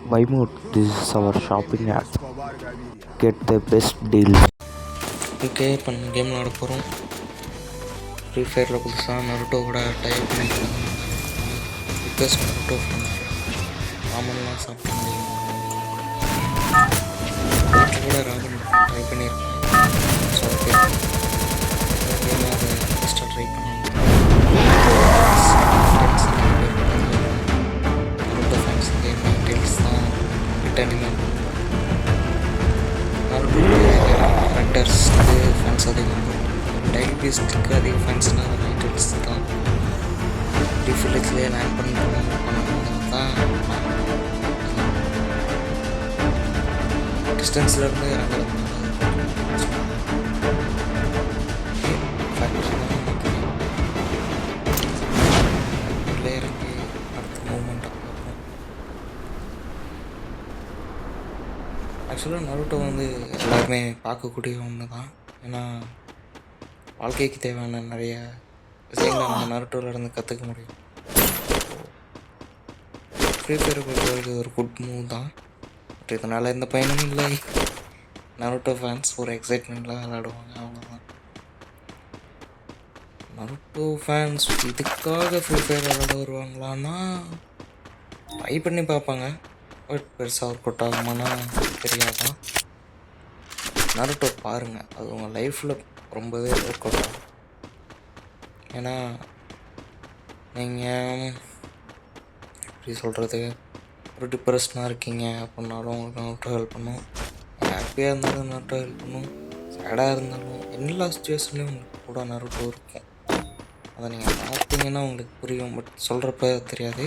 Vimote, this is our shopping app. Get the best deals. Okay, இப்போ நம்ம game விளாட போகிறோம். ஃப்ரீ ஃபயரில் புதுசாக நருட்டோ கூட டைப் பண்ணியிருக்காங்க. ரிக்வெஸ்ட் நருட்டோ ராமன்லாம் சாப்பிட்டு வீட்டில் கூட ராமன் ட்ரை பண்ணியிருக்கேன். ஸோ ஓகே, கேமாக அதை ஃபஸ்ட்டாக ட்ரை பண்ணலாம். நருட்டோ ஃபேன்ஸ் கேம் டீட்டெயில்ஸ் தான் ரிட்டர்னிங் ரெட்டர்ஸ்க்கு ஃபேன்ஸ் அதிகம், டைபிஸ்ட்டுக்கு அதிக ஃபேன்ஸ்னால் ரைட்டர்ஸ் தான். டிஃபிலட்ஸ்லேயே லேண்ட் பண்ணுறது தான் டிஸ்டன்ஸ்லேருந்து இறங்குறது இறங்கி அடுத்த மூமெண்ட்டை பார்ப்போம். ஆக்சுவலாக நருட்டோ எல்லாருமே பார்க்கக்கூடிய ஒன்று தான். ஏன்னா வாழ்க்கைக்கு தேவையான நிறைய விஷயங்களை நம்ம நருட்டோவிலேருந்து கற்றுக்க முடியும். ஃப்ரீ ஃபயரை பொறுத்தவரைக்கும் ஒரு குட் மூவ் தான். பட் இதனால் எந்த பயனும் இல்லை. நருட்டோ ஃபேன்ஸ் ஒரு எக்ஸைட்மெண்ட்டில் விளையாடுவாங்க, அவ்வளோதான். நருட்டோ ஃபேன்ஸ் இதுக்காக ஃப்ரீ ஃபயர் விளையாட வருவாங்களான்னா ட்ரை பண்ணி பார்ப்பாங்க. பட் பெருசாக ஒர்க் அவுட் ஆகுமானா தெரியாதான். நருட்டோ பாருங்கள், அது உங்கள் லைஃப்பில் ரொம்பவே ஒர்க் அவுட் ஆகும். ஏன்னா நீங்கள் எப்படி சொல்கிறது, ஒரு டிப்ரெஷனாக இருக்கீங்க அப்படின்னாலும் உங்களுக்கு நருட்டோ ஹெல்ப் பண்ணும். ஹாப்பியாக இருந்தாலும் நருட்டோ ஹெல்ப் பண்ணும். சேடாக இருந்தாலும் எல்லா சுச்சுவேஷன்லேயும் உங்களுக்கு கூட நருட்டோ இருக்கும். அதை நீங்கள் பார்த்தீங்கன்னா உங்களுக்கு புரியும். பட் சொல்கிறப்ப தெரியாது.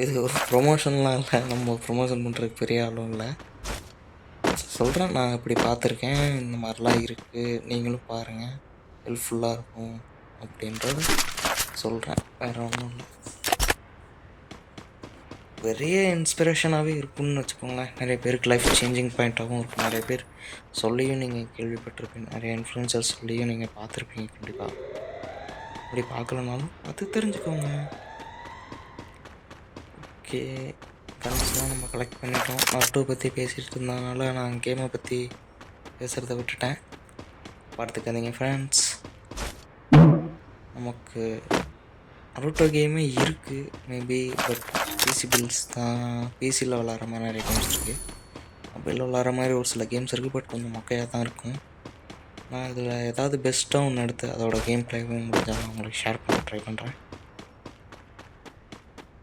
இது ஒரு ப்ரொமோஷன்லாம் இல்லை, நம்ம ப்ரொமோஷன் பண்ணுறதுக்கு பெரிய ஆளும் இல்லை. சொல்கிறேன், நான் இப்படி பார்த்துருக்கேன், இந்த மாதிரிலாம் இருக்குது, நீங்களும் பாருங்கள், ஹெல்ப்ஃபுல்லாக இருக்கும் அப்படின்றது சொல்கிறேன். வேறு ஒன்றும் இல்லை. பெரிய இன்ஸ்பிரேஷனாகவே இருக்குன்னு வச்சுக்கோங்களேன். நிறைய பேருக்கு லைஃப் சேஞ்சிங் பாயிண்ட்டாகவும் இருக்கும். நிறைய பேர் சொல்லியும் நீங்கள் கேள்விப்பட்டிருப்பீங்க, நிறைய இன்ஃப்ளூயன்சர்ஸ் சொல்லியும் நீங்கள் பார்த்துருப்பீங்க. கண்டிப்பாக அப்படி பார்க்கலனாலும் பார்த்து தெரிஞ்சுக்கோங்க. ஓகே, ஃப்ரெண்ட்ஸ்லாம் நம்ம கலெக்ட் பண்ணிட்டோம். நருட்டோ பற்றி பேசிகிட்டு இருந்ததுனால நான் கேமை பற்றி பேசுகிறத விட்டுட்டேன். பார்த்துக்காதீங்க ஃப்ரெண்ட்ஸ். நமக்கு நருட்டோ கேமே இருக்குது மேபி, பட் பிசி பில்ஸ் தான். பிசியில் விளாட்ற மாதிரி நிறைய கேம்ஸ் இருக்குது, மொபைலில் விளாட்ற மாதிரி ஒரு சில கேம்ஸ் இருக்குது. பட் கொஞ்சம் மொக்கையாக தான் இருக்கும். நான் இதில் ஏதாவது பெஸ்ட்டாக ஒன்று எடுத்து அதோட கேம் ப்ளேவும் முடிஞ்சால் நான் உங்களுக்கு ஷேர் பண்ண ட்ரை பண்ணுறேன்.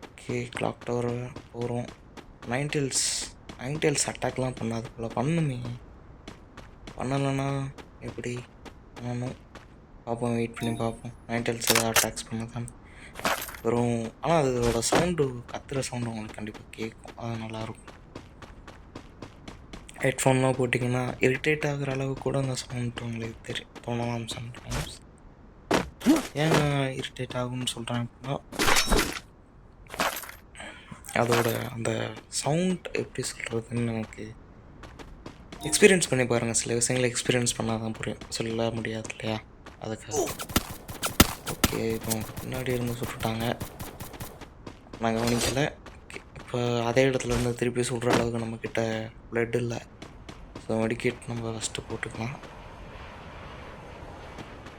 ஓகே, கிளாக் டவர் போகிறோம். நைன்டெயில்ஸ் அட்டாக்லாம் பண்ணாது போல். பண்ணுமே, பண்ணலைன்னா எப்படி பண்ணணும் பார்ப்போம், வெயிட் பண்ணி பார்ப்போம். நைன்டெயில்ஸ் ஏதாவது அட்டாக்ஸ் பண்ணதான் வெறும். ஆனால் அதோட சவுண்டு, கத்துற சவுண்டு உங்களுக்கு கண்டிப்பாக கேட்கும், அது நல்லாயிருக்கும். ஹெட்ஃபோன்லாம் போட்டிங்கன்னா இரிட்டேட் ஆகிற அளவுக்கு கூட அந்த சவுண்ட் உங்களுக்கு தோணலாம் சம்டைம்ஸ். ஏன் நான் இரிட்டேட் ஆகும்னு சொல்கிறேன் அப்படின்னா, அதோட அந்த சவுண்ட் எப்படி சொல்கிறதுன்னு எனக்கு எக்ஸ்பீரியன்ஸ் பண்ணி பாருங்கள். சில விஷயங்களை எக்ஸ்பீரியன்ஸ் பண்ணால் தான் புரியும், சொல்ல முடியாது இல்லையா, அதுக்காக. ஓகே, இப்போ பின்னாடி இருந்து சுட்டுட்டாங்க, நான் கவனிக்கலை. இப்போ அதே இடத்துல இருந்து திருப்பி சுடுற அளவுக்கு நம்மக்கிட்ட பிளட் இல்லை. ஸோ மெடிக்கேட் நம்ம ஃபஸ்ட்டு போட்டுக்கலாம்.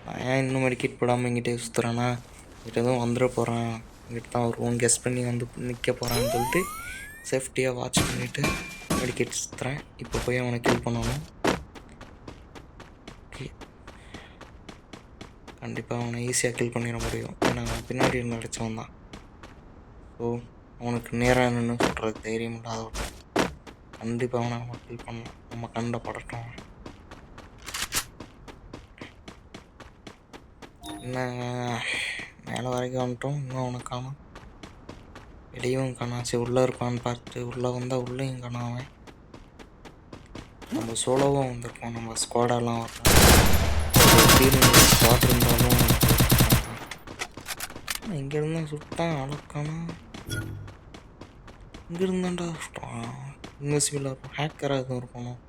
நான் ஏன் இன்னும் மெடிக்கேட் போடாமல் இங்கிட்டே சுற்றுறேன்னா, இங்கிட்ட எதுவும் வந்துட போகிறேன், இங்கிட்ட தான் வருவோம் கெஸ் பண்ணி நிற்க போகிறான்னு சொல்லிட்டு சேஃப்டியாக வாட்ச் பண்ணிவிட்டு மெடிக்கேட் சுற்றுறேன். இப்போ போய் அவனை கில் பண்ணணும். ஓகே, கண்டிப்பாக அவனை ஈஸியாக கில் பண்ணிட முடியும். ஏன்னா அவன் பின்னாடி இருந்து அடித்தவன் தான். ஸோ அவனுக்கு நேராக நின்று சொல்கிறதுக்கு தைரியம் இல்லாதவன். கண்டிப்பாக அவனை நம்ம கில் பண்ணலாம், நம்ம கண்ட படட்டும். என்ன மேலே வரைக்கும் வந்துட்டோம், இன்னும் அவனை காணோம், வெளியும் காணாச்சு. உள்ளே இருப்பான்னு பார்த்து உள்ளே வந்தால் உள்ளேயும் காணாமன். நம்ம சோலோவும் வந்திருக்கோம், நம்ம ஸ்குவாடெல்லாம் வரணும். ஸ்குவாட் இருந்தாலும் இங்கேருந்து சுட்டான் அழக்கானா, இங்கேருந்தாண்டா சுட்டான். இன்வெசிபிளாக இருக்கும், ஹேக்கராக எதுவும் இருக்கணும்.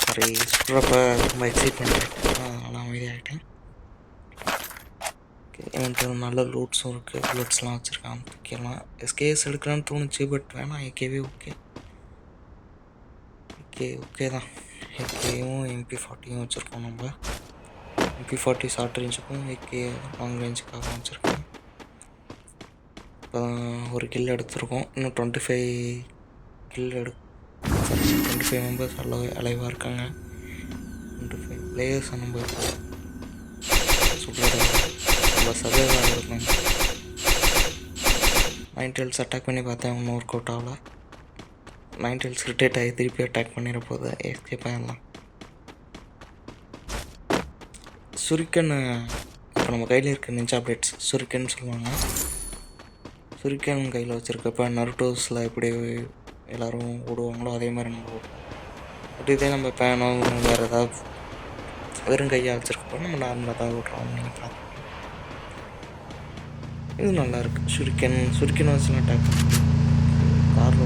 சாரி, சுடுறப்ப ரொம்ப எக்ஸைட்மெண்ட் ஆகிட்டேன், அதனால் அமைதியாகிட்டேன். என்கிட்ட நல்ல லூட்ஸும் இருக்குது, புல்லட்ஸ்லாம் வச்சுருக்கான். தூக்கிடலாம். எஸ்கேஎஸ் எடுக்கலான்னு தோணுச்சு, பட் வேணாம். ஏகேவே ஓகே. ஓகே தான். ஏகேயும் MP40யும் வச்சுருக்கோம். நம்ம MP40 ஷார்ட் ரேஞ்சுக்கும் ஏகே லாங் ரேஞ்சுக்காக வச்சுருக்கோம். இப்போ ஒரு கில் எடுத்திருக்கோம். இன்னும் 25 மெம்பர்ஸ் அலைவாக இருக்காங்க. 25 பிளேயர்ஸ் நம்ம சொல்கிறது நம்ம சர்வைவாக இருக்கும். 9 டெல்ஸ் அட்டாக் பண்ணி பார்த்தேன், ஒன்றும் ஒர்க் அவுட் ஆகல. 9 டெல்ஸ் ரிட்டேட் ஆகி திருப்பி அட்டாக் பண்ணிட போகுது. எஸ்கேப் ஆகிடலாம். சுரிக்கன் இப்போ நம்ம கையில் இருக்க நிஞ்சா பிளேட்ஸ் சுரிக்கன் சொல்லுவாங்க. சுரிக்கன் கையில் வச்சுருக்கப்ப நருட்டோஸில் எப்படி எல்லோரும் ஓடுவாங்களோ அதே மாதிரி நம்ம ஓடுவோம். பட் இதே நம்ம பேனோ வேறு ஏதாவது வெறும் கையாக வச்சுருக்கப்போ நம்ம நார்மலாக தான் ஓடுறோம். நீங்கள் பார்த்து இது நல்லாயிருக்கு. சுரிக்கன் வச்சு அட்டாக் காரில்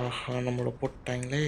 ஆஹா நம்மளை போட்டாங்களே.